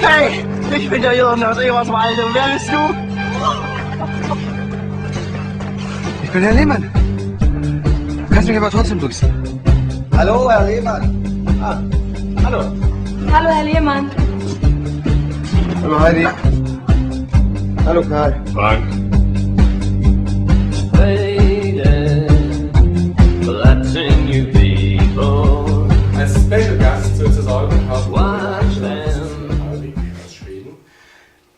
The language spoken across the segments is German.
Hey, ich bin der Jürgen aus Eberswalde. Und wer bist du? Ich bin Herr Lehmann. Du kannst mich aber trotzdem grüßen. Hallo, Herr Lehmann. Ah, hallo. Hallo, Herr Lehmann. Hallo Heidi. Hallo Karl. Frank. Als Special Gast sozusagen haben wir Sofia Talvik aus Schweden,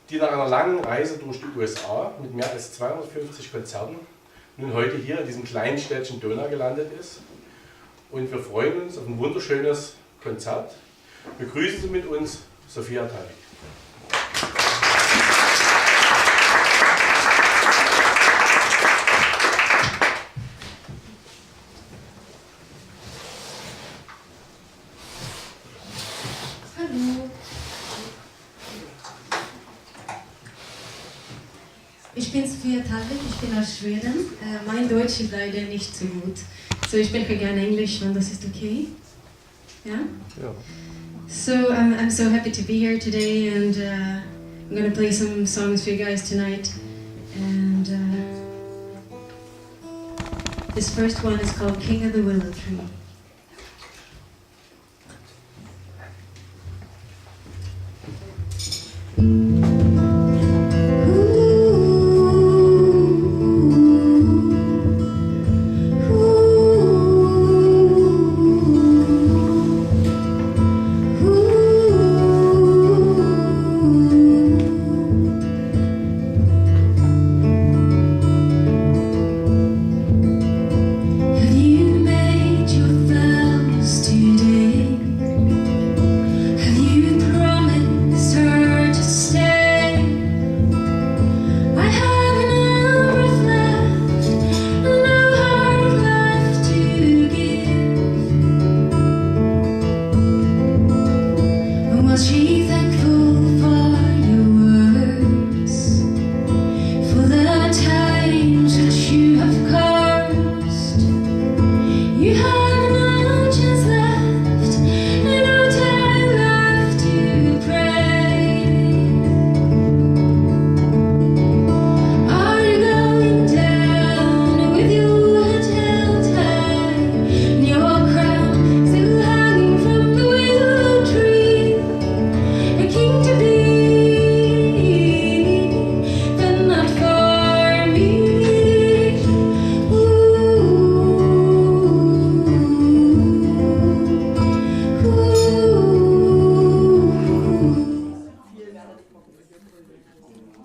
die nach einer langen Reise durch die USA mit mehr als 250 Konzerten nun heute hier in diesem kleinen Städtchen Dohna gelandet ist. Und wir freuen uns auf ein wunderschönes Konzert. Begrüßen Sie mit uns Sofia Talvik. Ich bin Sofia Talvik, ich bin aus Schweden. Mein Deutsch ist leider nicht so gut. So, ich spreche gerne Englisch, wenn das ist okay. Ja? Ja. So, I'm so happy to be here today, and I'm going to play some songs for you guys tonight. And this first one is called King of the Willow Tree.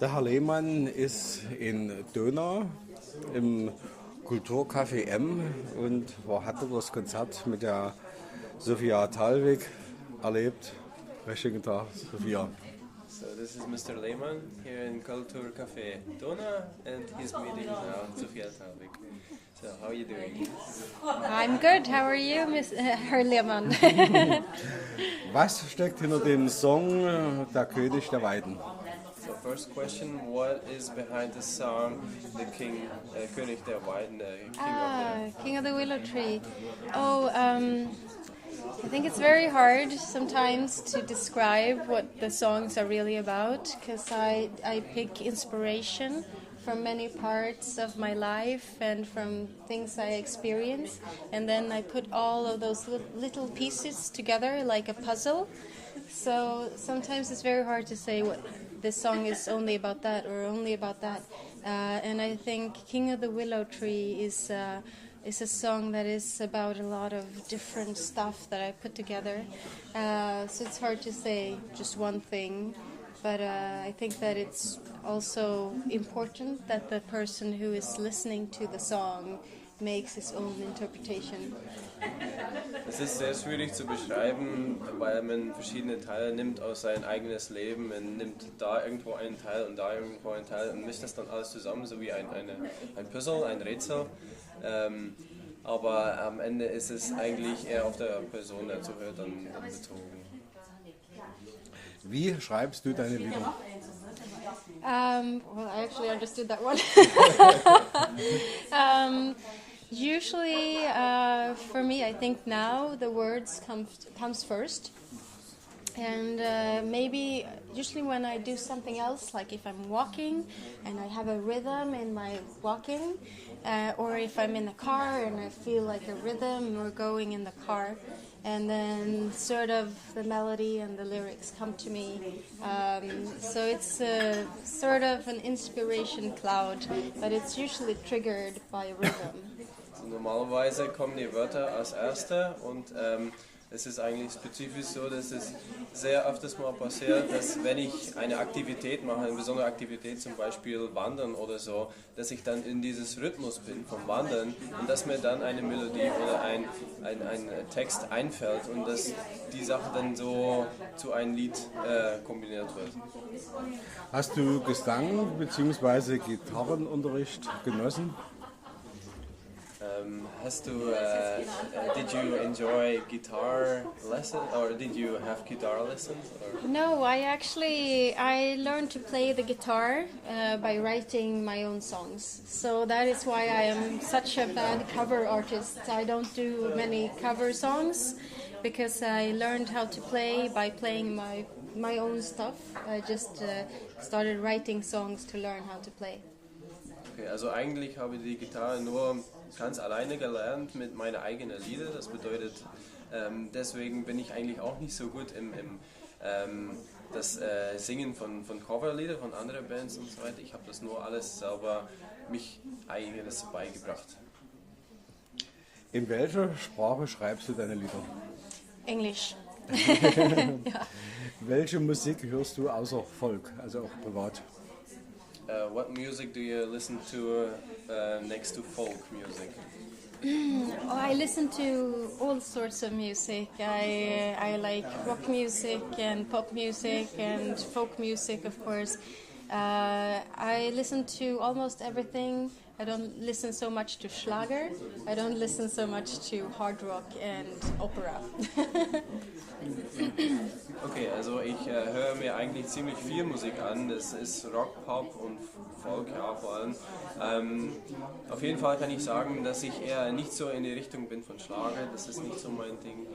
Der Herr Lehmann ist in Dohna im Kulturcafe und hatte das Konzert mit der Sofia Talvik erlebt. Richtung Tag, Sofia. So this is Mr. Lehmann here in Kulturcafe Dohna, and he's meeting now Sofia Talvik. So how are you doing? I'm good. How are you, Herr Lehmann? Was steckt hinter dem Song Der König der Weiden? So first question, what is behind the song The King, König der Weiden, King of the Willow Tree. Oh, I think it's very hard sometimes to describe what the songs are really about, because I pick inspiration from many parts of my life and from things I experience, and then I put all of those little pieces together like a puzzle. So sometimes it's very hard to say what this song is only about that or only about that. And I think King of the Willow Tree is a song that is about a lot of different stuff that I put together. So it's hard to say just one thing. But I think that it's also important that the person who is listening to the song makes his own interpretation. Es ist sehr schwierig zu beschreiben, weil man verschiedene Teile nimmt aus sein eigenes Leben. Man nimmt da irgendwo einen Teil und da irgendwo einen Teil und mischt das dann alles zusammen, so wie ein Puzzle, ein Rätsel. Aber am Ende ist es eigentlich eher auf der Person, der zuhört, dann bezogen. Wie schreibst du deine Lieder? Well, I actually understood that one. Usually, for me, I think now the words comes first, and maybe usually when I do something else, like if I'm walking and I have a rhythm in my walking, or if I'm in a car and I feel like a rhythm or going in the car, and then sort of the melody and the lyrics come to me. So it's sort of an inspiration cloud, but it's usually triggered by a rhythm. Normalerweise kommen die Wörter als erste und es ist eigentlich spezifisch so, dass es sehr öfters mal passiert, dass wenn ich eine Aktivität mache, eine besondere Aktivität, zum Beispiel Wandern oder so, dass ich dann in dieses Rhythmus bin vom Wandern und dass mir dann eine Melodie oder ein Text einfällt und dass die Sache dann so zu einem Lied kombiniert wird. Hast du Gesang bzw. Gitarrenunterricht genossen? Did you enjoy guitar lessons, or did you have guitar lessons? Or? No, I learned to play the guitar by writing my own songs. So that is why I am such a bad cover artist. I don't do many cover songs because I learned how to play by playing my own stuff. I just started writing songs to learn how to play. Okay, also eigentlich habe ich die Gitarre nur ganz alleine gelernt mit meinen eigenen Liedern. Das bedeutet, deswegen bin ich eigentlich auch nicht so gut im das Singen von Coverlieder von anderen Bands und so weiter. Ich habe das nur alles selber mich eigenes beigebracht. In welcher Sprache schreibst du deine Lieder? Englisch. Ja. Welche Musik hörst du außer Folk, also auch privat? What music do you listen to next to folk music? I listen to all sorts of music. I like rock music and pop music and folk music, of course. I listen to almost everything. I don't listen so much to Schlager. I don't listen so much to hard rock and opera. Okay, also ich höre mir eigentlich ziemlich viel Musik an. Das ist Rock, Pop und Folk, ja, vor allem. Auf jeden Fall kann ich sagen, dass ich eher nicht so in die Richtung bin von Schlager. Das ist nicht so mein Ding.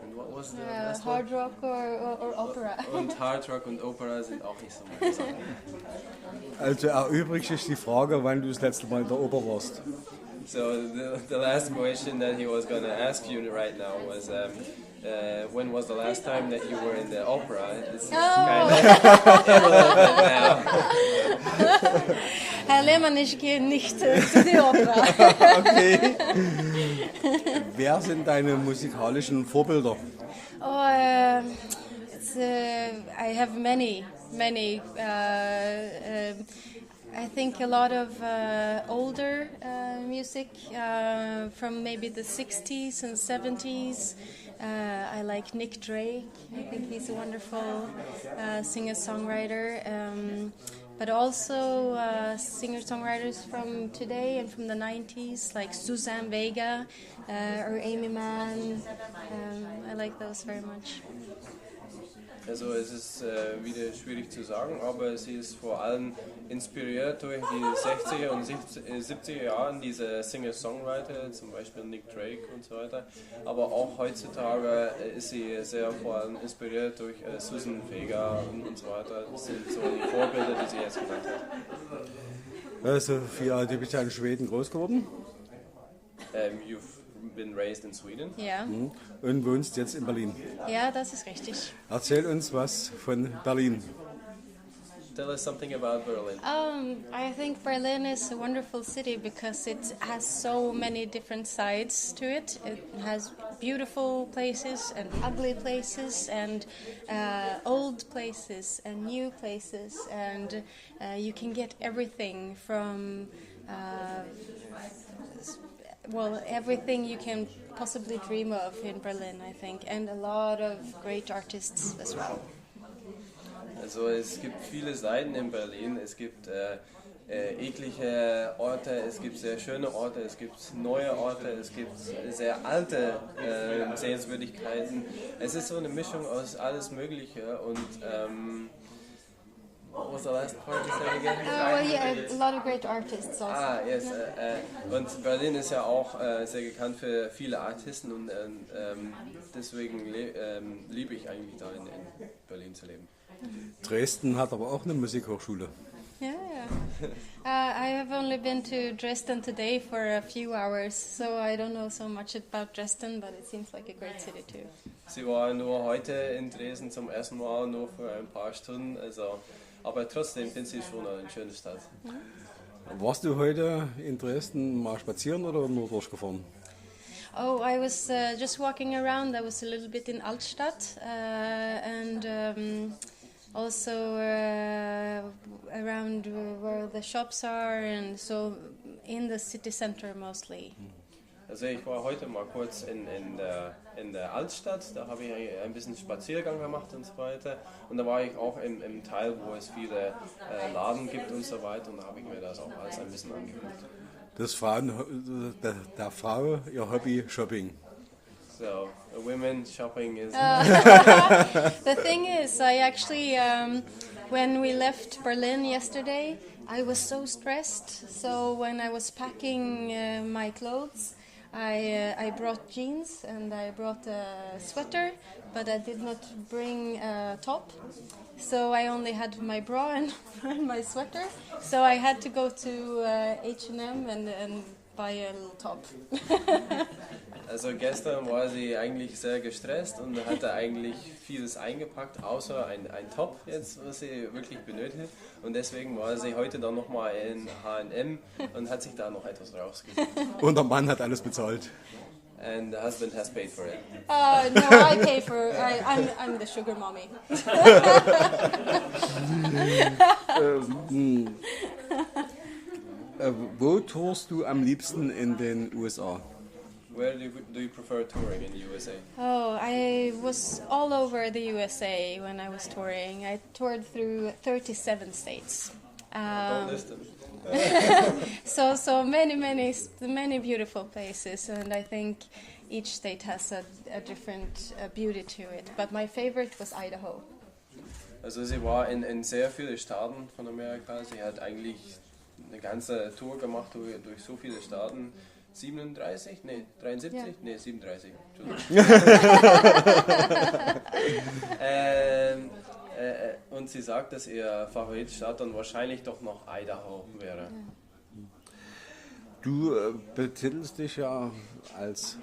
And what was the last Hard one? rock or opera. Und Hard Rock und Opera sind auch nicht so meine Sachen. Also erübrigt sich die Frage, wann du das letzte Mal in der Oper warst. So the last question that he was going to ask you right now was when was the last time that you were in the opera? This is kind of irrelevant now. Herr Lehmann, ich gehe nicht zu der Opera. Okay. Wer sind deine musikalischen Vorbilder? I have many. I think a lot of older music from maybe the 60s and 70s. I like Nick Drake. I think he's a wonderful singer-songwriter. But also singer-songwriters from today and from the 90s, like Suzanne Vega or Amy Mann. I like those very much. Also es ist wieder schwierig zu sagen, aber sie ist vor allem inspiriert durch die 60er und 70er Jahre, diese Singer-Songwriter, zum Beispiel Nick Drake und so weiter. Aber auch heutzutage ist sie sehr vor allem inspiriert durch Susan Vega und so weiter. Das sind so die Vorbilder, die sie jetzt genannt hat. Sofia, du bist ja in Schweden groß geworden. You've been raised in Sweden. Ja. Und wohnst jetzt in Berlin. Ja, das ist richtig. Erzähl uns was von Berlin. Tell us something about Berlin. I think Berlin is a wonderful city because it has so many different sides to it. It has beautiful places and ugly places and old places and new places, and you can get everything from well, everything you can possibly dream of in Berlin, I think, and a lot of great artists as well. Also es gibt viele Seiten in Berlin, es gibt eklige Orte, es gibt sehr schöne Orte, es gibt neue Orte, es gibt sehr alte Sehenswürdigkeiten. Es ist so eine Mischung aus alles Mögliche und what was the last part you said again? Well, yeah, a lot of great artists also. Ah, yes. Und Berlin ist ja auch sehr bekannt für viele Artisten und deswegen liebe ich eigentlich da in Berlin zu leben. Dresden hat aber auch eine Musikhochschule. Yeah. I have only been to Dresden today for a few hours, so I don't know so much about Dresden, but it seems like a great city too. Sie war nur heute in Dresden zum ersten Mal, nur für ein paar Stunden, also, aber trotzdem finde ich schon eine schöne Stadt. Warst du heute in Dresden mal spazieren oder nur durchgefahren? Oh, I was just walking around. I was a little bit in Altstadt and also around where the shops are, and so in the city center mostly. Also ich war heute mal kurz in der Altstadt, da habe ich ein bisschen Spaziergang gemacht und so weiter. Und da war ich auch im Teil, wo es viele Laden gibt und so weiter, und da habe ich mir das auch alles ein bisschen angeguckt. Das der Frau ihr Hobby Shopping. So, women shopping is... The thing is, I actually, when we left Berlin yesterday, I was so stressed. So when I was packing my clothes, I brought jeans and I brought a sweater, but I did not bring a top. So I only had my bra and my sweater. So I had to go to H&M and buy a little top. Also gestern war sie eigentlich sehr gestresst und hatte eigentlich vieles eingepackt, außer ein Top jetzt, was sie wirklich benötigt. Und deswegen war sie heute dann nochmal in H&M und hat sich da noch etwas rausgesucht. Und der Mann hat alles bezahlt. And the husband has paid for it. No, I pay for. I'm the sugar mommy. Wo tourst du am liebsten in den USA? Where do you prefer touring in the USA? Oh, I was all over the USA when I was touring. I toured through 37 states. Don't listen. So many beautiful places, and I think each state has a different beauty to it. But my favorite was Idaho. Also sie war in sehr viele Staaten von Amerika. Sie hat eigentlich eine ganze Tour gemacht durch so viele Staaten. 37? Nee, 73? Ja. Nee, 37. Und sie sagt, dass ihr Favoritstadt dann wahrscheinlich doch noch Idaho wäre. Du betitelst dich ja als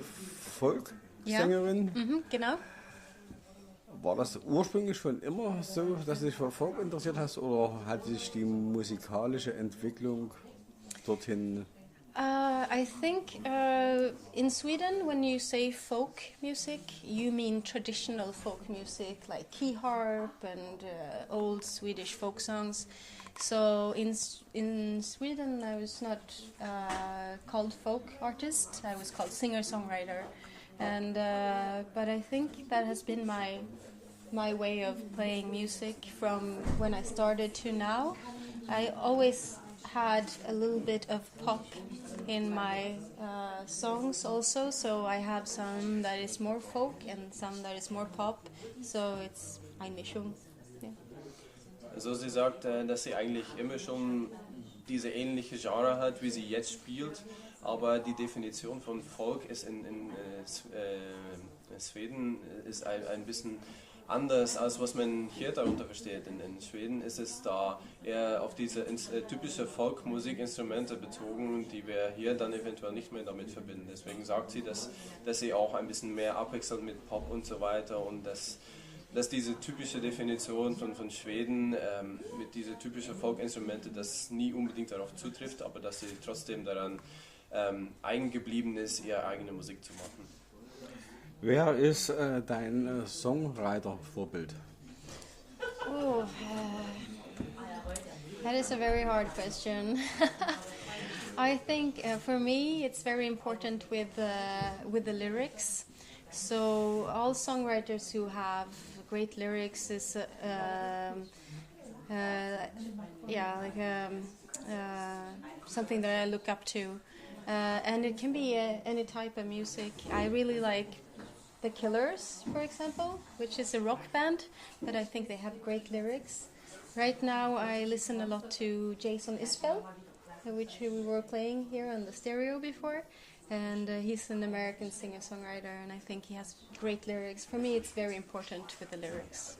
Folksängerin. Ja. Genau. War das ursprünglich schon immer so, dass du dich für Folk interessiert hast, oder hat sich die musikalische Entwicklung dorthin... I think in Sweden, when you say folk music, you mean traditional folk music like key harp and old Swedish folk songs. So in Sweden, I was not called folk artist. I was called singer-songwriter, and but I think that has been my way of playing music from when I started to now. I always had a little bit of pop in my songs also, so I have some that is more folk and some that is more pop, so it's eine Mischung. Yeah. Also sie sagt, dass sie eigentlich immer schon diese ähnliche Genre hat, wie sie jetzt spielt, aber die Definition von Folk ist in Schweden ist ein bisschen anders, als was man hier darunter versteht. In Schweden ist es da eher auf diese typische Folkmusikinstrumente bezogen, die wir hier dann eventuell nicht mehr damit verbinden. Deswegen sagt sie, dass sie auch ein bisschen mehr abwechselt mit Pop und so weiter, und dass diese typische Definition von Schweden mit diese typischen Folkinstrumente, das nie unbedingt darauf zutrifft, aber dass sie trotzdem daran eigen geblieben ist, ihre eigene Musik zu machen. Wer ist dein Songwriter-Vorbild? Oh, that is a very hard question. I think for me it's very important with the lyrics. So all songwriters who have great lyrics is something that I look up to, and it can be any type of music. I really like The Killers, for example, which is a rock band, but I think they have great lyrics. Right now I listen a lot to Jason Isbell, which we were playing here on the stereo before, and he's an American singer-songwriter, and I think he has great lyrics. For me it's very important with the lyrics.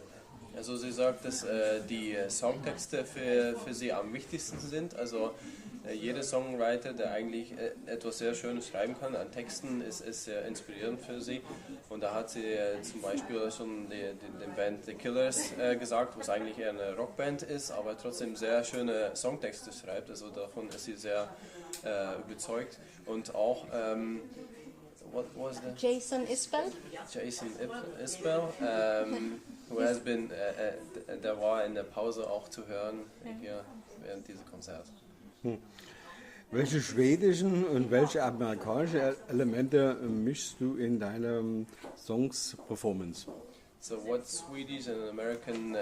Also sie sagt, dass die Songtexte für sie am wichtigsten sind. Also jeder Songwriter, der eigentlich etwas sehr Schönes schreiben kann an Texten, ist sehr inspirierend für sie. Und da hat sie zum Beispiel schon den Band The Killers gesagt, was eigentlich eher eine Rockband ist, aber trotzdem sehr schöne Songtexte schreibt. Also davon ist sie sehr überzeugt. Und auch what was the Jason Isbell? Jason Isbell, who has been, der war in der Pause auch zu hören hier während dieses Konzert. Welche schwedischen und welche amerikanische Elemente mischst du in deinem Songs-Performance? So what Swedish and American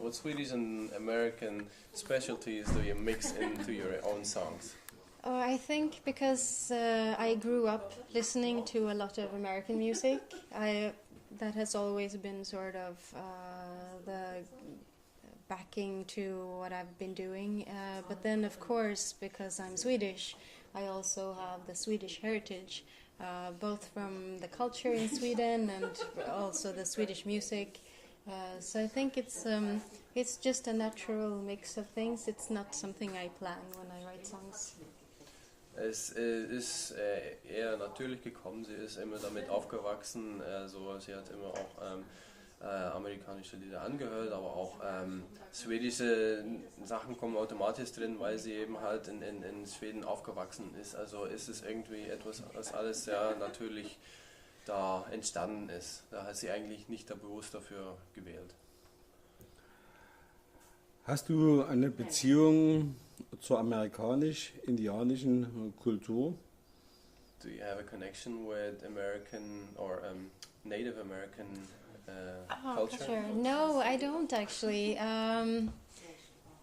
what Swedish and American specialties do you mix into your own songs? I think because I grew up listening to a lot of American music, that has always been sort of the backing to what I've been doing. But then, of course, because I'm Swedish, I also have the Swedish heritage, both from the culture in Sweden and also the Swedish music. So I think it's just a natural mix of things. It's not something I plan when I write songs. Es ist eher natürlich gekommen. Sie ist immer damit aufgewachsen. Sie hat immer auch amerikanische Lieder angehört, aber auch schwedische Sachen kommen automatisch drin, weil sie eben halt in Schweden aufgewachsen ist. Also ist es irgendwie etwas, was alles sehr natürlich da entstanden ist. Da hat sie eigentlich nicht da bewusst dafür gewählt. Hast du eine Beziehung zur amerikanisch-indianischen Kultur? Do you have a connection with American or Native American culture? Sure. No, I don't actually.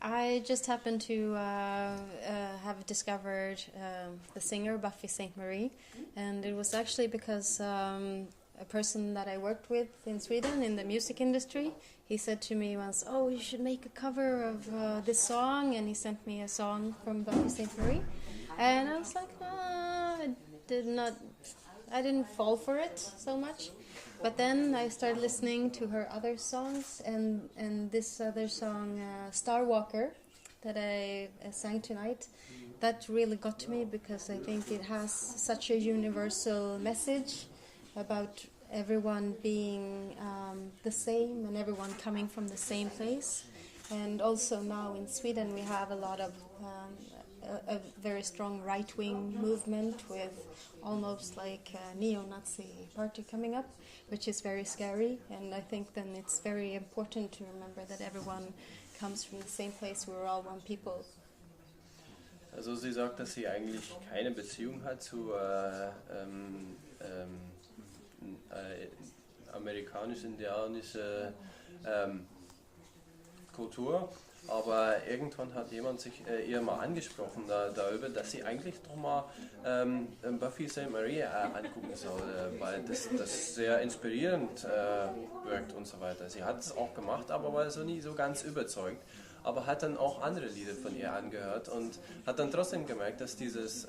I just happened to have discovered the singer Buffy St. Marie, and it was actually because a person that I worked with in Sweden in the music industry, he said to me once, "Oh, you should make a cover of this song," and he sent me a song from Buffy St. Marie, and I was like, I didn't fall for it so much. But then I started listening to her other songs, and this other song, Star Walker, that I sang tonight, that really got to me because I think it has such a universal message about everyone being the same and everyone coming from the same place. And also now in Sweden we have a lot of a very strong right-wing movement with almost like a neo-Nazi party coming up, which is very scary. And I think then it's very important to remember that everyone comes from the same place. We're all one people. Also sie sagt, dass sie eigentlich keine Beziehung hat zu amerikanisch-indianische Kultur, aber irgendwann hat jemand sich ihr mal angesprochen darüber, dass sie eigentlich doch mal Buffy St. Marie angucken soll, weil das sehr inspirierend wirkt und so weiter. Sie hat es auch gemacht, aber war so nie so ganz überzeugt, aber hat dann auch andere Lieder von ihr angehört und hat dann trotzdem gemerkt, dass dieses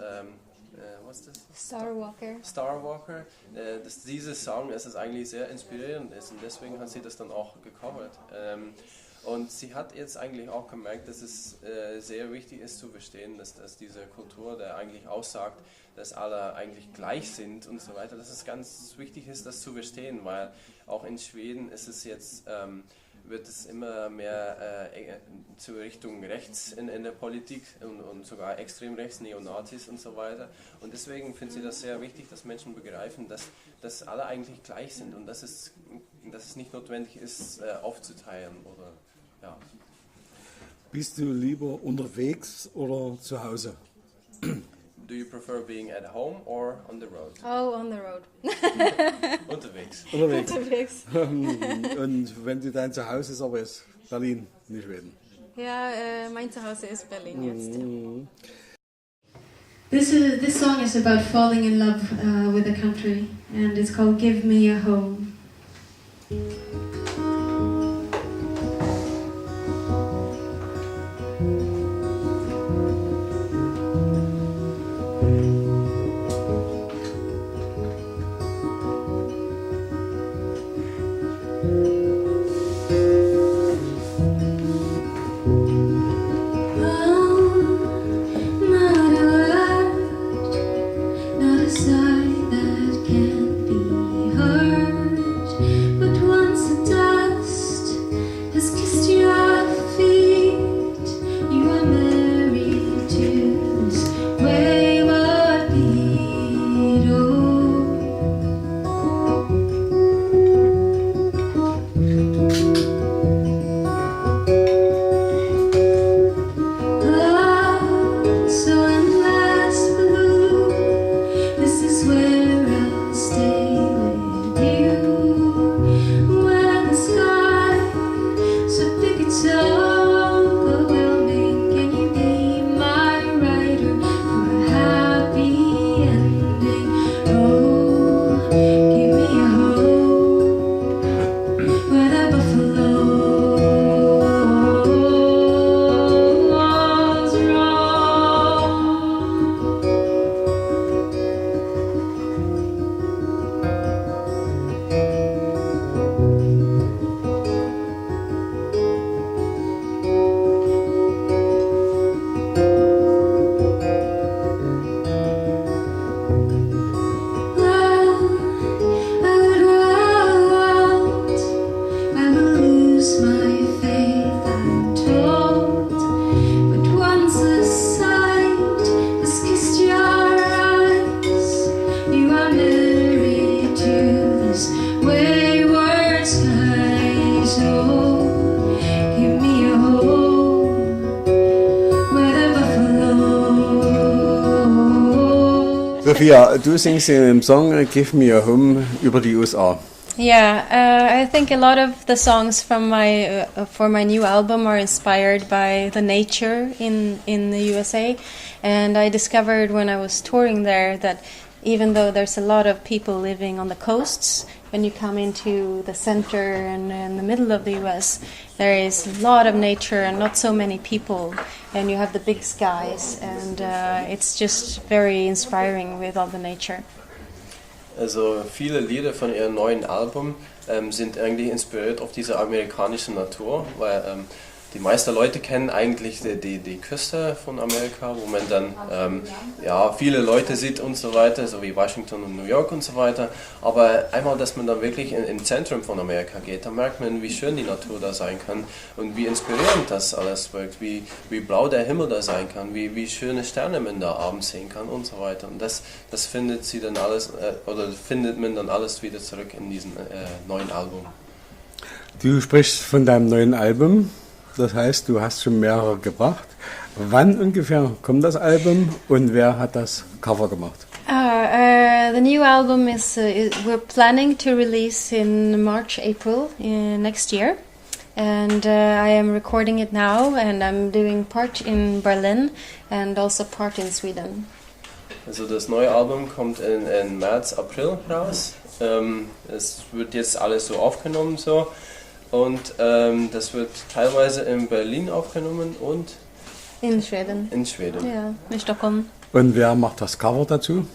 what's this? Star Walker, dass dieses Song es eigentlich sehr inspirierend ist und deswegen hat sie das dann auch gecovert. Und sie hat jetzt eigentlich auch gemerkt, dass es sehr wichtig ist zu verstehen, dass diese Kultur, der eigentlich aussagt, dass alle eigentlich gleich sind und so weiter, dass es ganz wichtig ist, das zu verstehen, weil auch in Schweden ist es jetzt, wird es immer mehr zur Richtung rechts in der Politik und sogar extrem rechts, Neonazis und so weiter. Und deswegen findet sie das sehr wichtig, dass Menschen begreifen, dass alle eigentlich gleich sind und dass es nicht notwendig ist, aufzuteilen oder ja. Bist du lieber unterwegs oder zu Hause? Do you prefer being at home or on the road? Oh, on the road. Unterwegs. Unterwegs. Unterwegs. Und wenn du dein Zuhause ist, aber ist Berlin, nicht Schweden. Ja, mein Zuhause ist Berlin jetzt. This song is about falling in love with the country, and it's called "Give Me a Home." Sofia, du singst in dem Song Give Me a Home über die USA. Yeah, I think a lot of the songs from for my new album are inspired by the nature in the USA, and I discovered when I was touring there that even though there's a lot of people living on the coasts, when you come into the center and in the middle of the US, there is a lot of nature and not so many people, and you have the big skies, and it's just very inspiring with all the nature. Also viele Lieder von ihrem neuen Album sind eigentlich inspiriert auf diese amerikanische Natur, weil die meisten Leute kennen eigentlich die Küste von Amerika, wo man dann viele Leute sieht und so weiter, so wie Washington und New York und so weiter. Aber einmal, dass man dann wirklich im Zentrum von Amerika geht, da merkt man, wie schön die Natur da sein kann und wie inspirierend das alles wirkt, wie blau der Himmel da sein kann, wie schöne Sterne man da abends sehen kann und so weiter. Und das findet sie dann alles findet man dann alles wieder zurück in diesem neuen Album. Du sprichst von deinem neuen Album. Das heißt, du hast schon mehrere gebracht. Wann ungefähr kommt das Album und wer hat das Cover gemacht? The new album is we're planning to release in March, April next year, and I am recording it now, and I'm doing part in Berlin and also part in Sweden. Also das neue Album kommt in März, April raus. Es wird jetzt alles so aufgenommen so. Und das wird teilweise in Berlin aufgenommen und in Schweden. In Schweden. Ja, in Stockholm. Und wer macht das Cover dazu?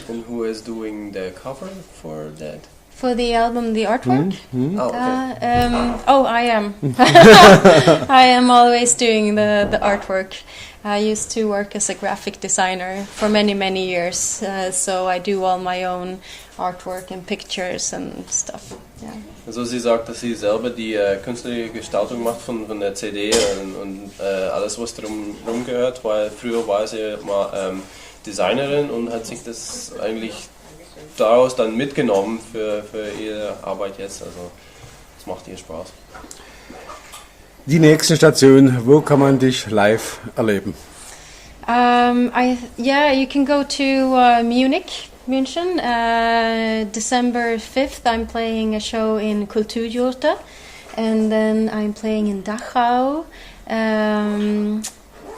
And who is doing the cover for that? For the album, the artwork? Oh, okay. I am. I am always doing the artwork. I used to work as a graphic designer for many, many years, so I do all my own artwork and pictures and stuff. Yeah. Also sie sagt, dass sie selber die künstliche Gestaltung macht von der CD und alles, was drum gehört, weil früher war sie mal Designerin und hat sich das eigentlich daraus dann mitgenommen für ihre Arbeit jetzt. Also es macht ihr Spaß. Die nächste Station, wo kann man dich live erleben? You can go to München. December 5th, I'm playing a show in Kulturcafe, and then I'm playing in Dachau.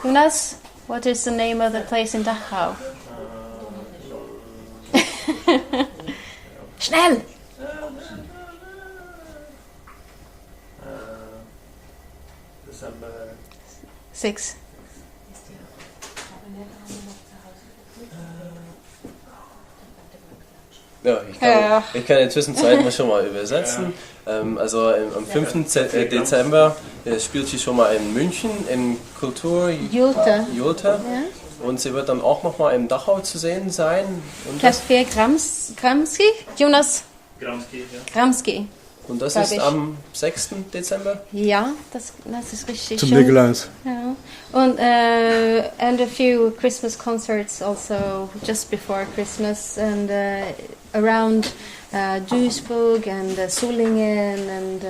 Jonas, what is the name of the place in Dachau? Schnell! December 6. Ja, ich kann in der Zwischenzeit mal schon mal übersetzen. Also am 5. Dezember spielt sie schon mal in München im Kulturcafe. Ja. Und sie wird dann auch noch mal im Dachau zu sehen sein. Café Gramsci? Jonas? Gramsci. Und das ist am 6. Dezember? Ja, das ist richtig. Zum Nikolaus. Ja. Und and a few Christmas concerts also just before Christmas and around Duisburg and Solingen and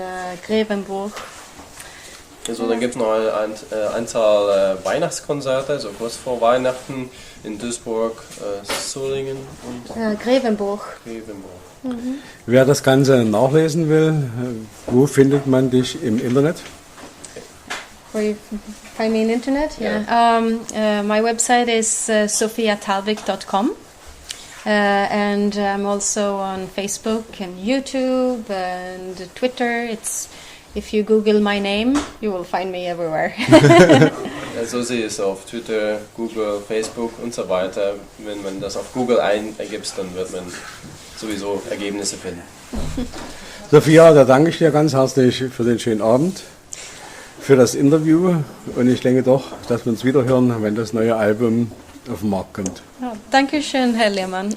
Grevenburg. Also dann gibt es noch eine Anzahl Weihnachtskonzerte, so kurz vor Weihnachten in Duisburg, Solingen und Grevenburg. Mhm. Wer das Ganze nachlesen will, wo findet man dich im Internet? Where you find me on the internet? Yeah. My website is sofiatalvik.com. And I'm also on Facebook and YouTube and Twitter. If you Google my name, you will find me everywhere. Also sie ist auf Twitter, Google, Facebook und so weiter. Wenn man das auf Google eingibt, dann wird man sowieso Ergebnisse finden. Sofia, da danke ich dir ganz herzlich für den schönen Abend, für das Interview und ich denke doch, dass wir uns wieder hören, wenn das neue Album auf den Markt kommt. Ja, Dankeschön, Herr Lehmann.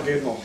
geht noch.